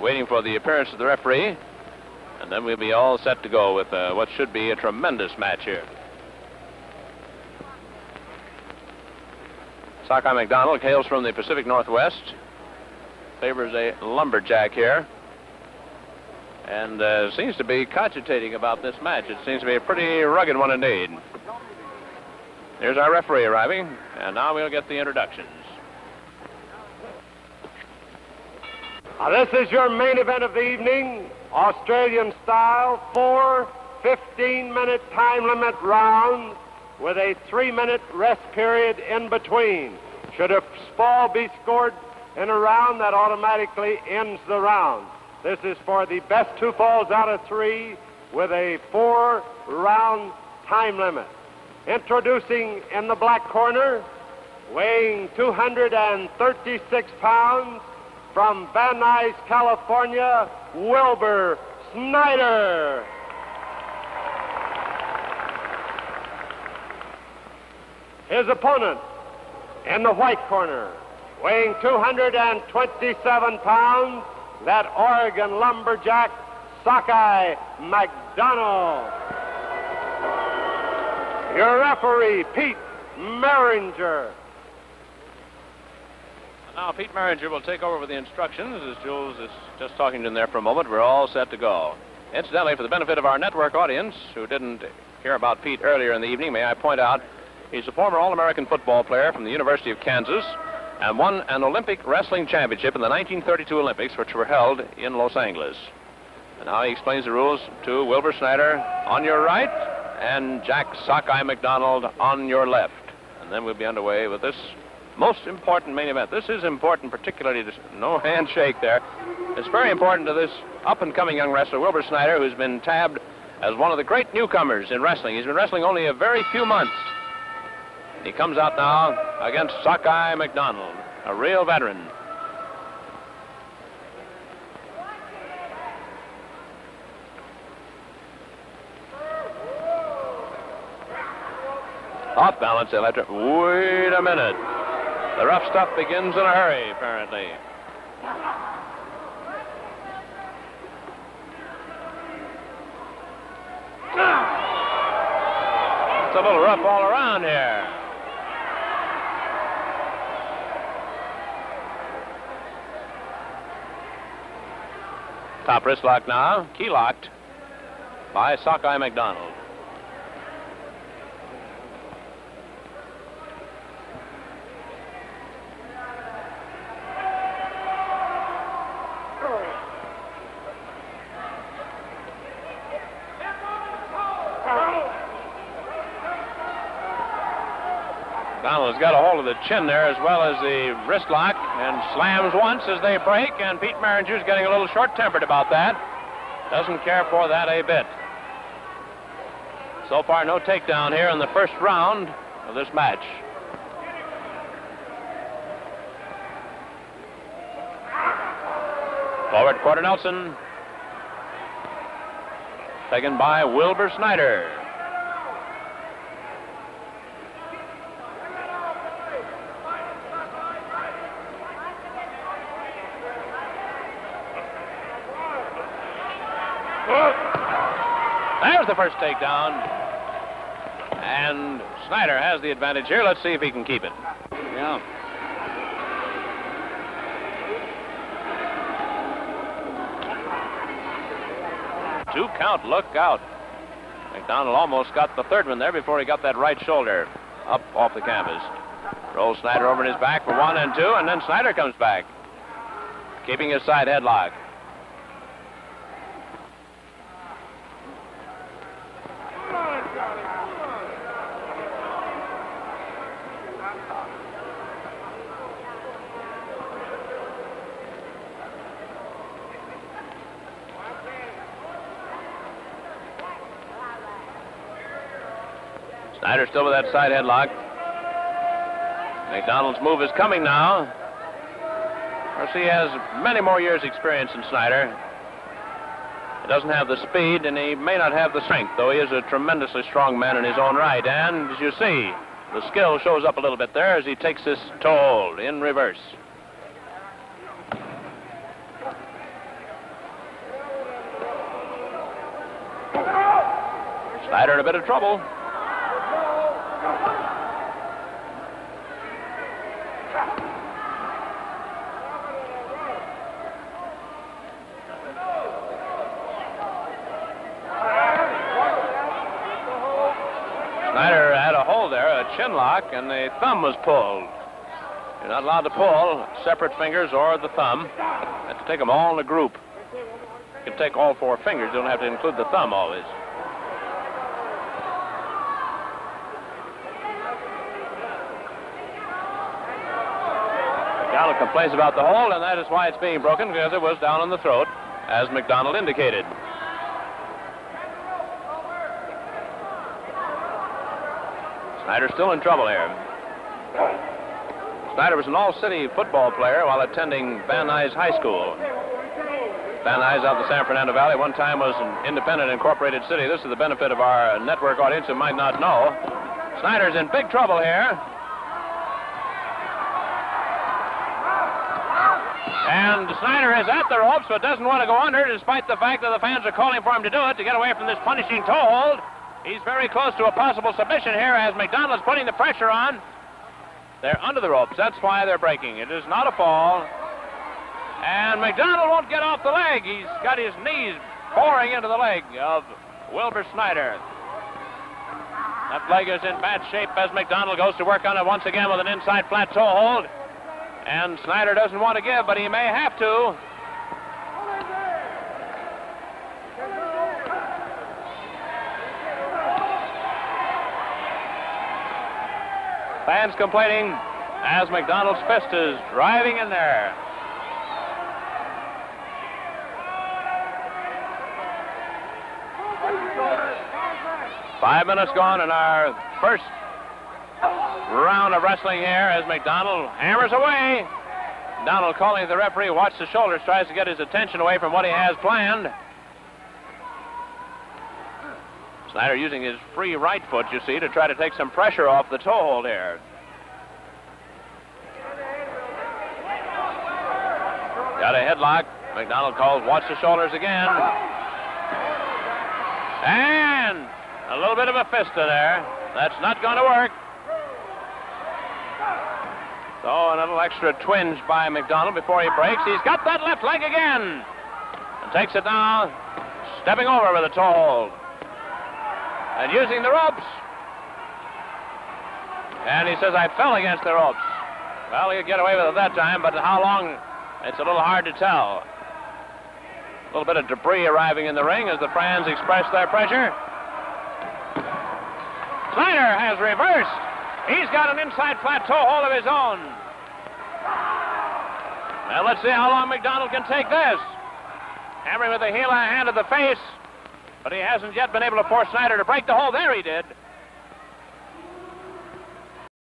waiting for the appearance of the referee. And then we'll be all set to go with what should be a tremendous match here. Sockeye McDonald hails from the Pacific Northwest. Favors a lumberjack here. And seems to be cogitating about this match. It seems to be a pretty rugged one indeed. Here's our referee arriving, and now we'll get the introductions. This is your main event of the evening, Australian style, 4 15-minute time limit rounds with a 3-minute rest period in between. Should a ball be scored in a round, that automatically ends the round. This is for the best 2 falls out of 3 with a 4-round time limit. Introducing in the black corner, weighing 236 pounds, from Van Nuys, California, Wilbur SNYDER. His opponent in the white corner, weighing 227 pounds, that Oregon lumberjack, Sockeye McDonald. Your referee, Pete Merringer. Now, Pete Merringer will take over with the instructions. As Jules is just talking to him there for a moment, we're all set to go. Incidentally, for the benefit of our network audience who didn't hear about Pete earlier in the evening, may I point out he's a former All-American football player from the University of Kansas and won an Olympic wrestling championship in the 1932 Olympics, which were held in Los Angeles. And now he explains the rules to Wilbur SNYDER on your right and Jack Sockeye McDonald on your left. And then we'll be underway with this most important main event. This is important, particularly no handshake there. It's very important to this up-and-coming young wrestler, Wilbur SNYDER, who's been tabbed as one of the great newcomers in wrestling. He's been wrestling only a very few months. He comes out now against Sockeye McDonald, a real veteran. Off balance, they'll have to... Wait a minute. The rough stuff begins in a hurry, apparently. It's a little rough all around here. Top wrist lock now, key locked by Sockeye McDonald. McDonald's got a hold of the chin there as well as the wrist lock and slams once as they break, and Pete Merringer's getting a little short-tempered about that. Doesn't care for that a bit. So far, no takedown here in the first round of this match. Forward quarter Nelson. Taken by Wilbur SNYDER. There's the first takedown. And SNYDER has the advantage here. Let's see if he can keep it. Yeah. Two count, look out. McDonald almost got the third one there before he got that right shoulder up off the canvas. Rolls SNYDER over in his back for 1 and 2, and then SNYDER comes back, keeping his side headlock. SNYDER still with that side headlock. McDonald's move is coming now. Of course, he has many more years' experience than SNYDER. He doesn't have the speed, and he may not have the strength, though he is a tremendously strong man in his own right. And, as you see, the skill shows up a little bit there as he takes this toe hold in reverse. Snyder in a bit of trouble. Snyder had a hold there, a chin lock, and the thumb was pulled. You're not allowed to pull separate fingers or the thumb. You have to take them all in a group. You can take all 4 fingers. You don't have to include the thumb always. McDonald complains about the hold, and that is why it's being broken, because it was down on the throat, as McDonald indicated. Snyder's still in trouble here. Snyder was an all-city football player while attending Van Nuys High School. Van Nuys out in the San Fernando Valley one time was an independent incorporated city. This is the benefit of our network audience who might not know. Snyder's in big trouble here. And Snyder is at the ropes but doesn't want to go under, despite the fact that the fans are calling for him to do it to get away from this punishing toe hold. He's very close to a possible submission here as McDonald's putting the pressure on. They're under the ropes. That's why they're breaking. It is not a fall. And McDonald won't get off the leg. He's got his knees boring into the leg of Wilbur Snyder. That leg is in bad shape as McDonald goes to work on it once again with an inside flat toe hold. And Snyder doesn't want to give, but he may have to. Fans complaining as McDonald's fist is driving in there. Five minutes gone in our first round of wrestling here as McDonald hammers away. McDonald calling the referee, watch the shoulders, tries to get his attention away from what he has planned. Snyder using his free right foot, you see, to try to take some pressure off the toe hold here. Got a headlock. McDonald calls, watch the shoulders again. And a little bit of a fist in there. That's not going to work. So a little extra twinge by McDonald before he breaks. He's got that left leg again. And takes it now, stepping over with a toe hold. And using the ropes. And he says, I fell against the ropes. Well, he'll get away with it that time, but how long, it's a little hard to tell. A little bit of debris arriving in the ring as the fans express their pressure. Snyder has reversed. He's got an inside flat toe hold of his own. Now let's see how long McDonald can take this. Hammering with the heel and hand to the face, but he hasn't yet been able to force Snyder to break the hold. There he did.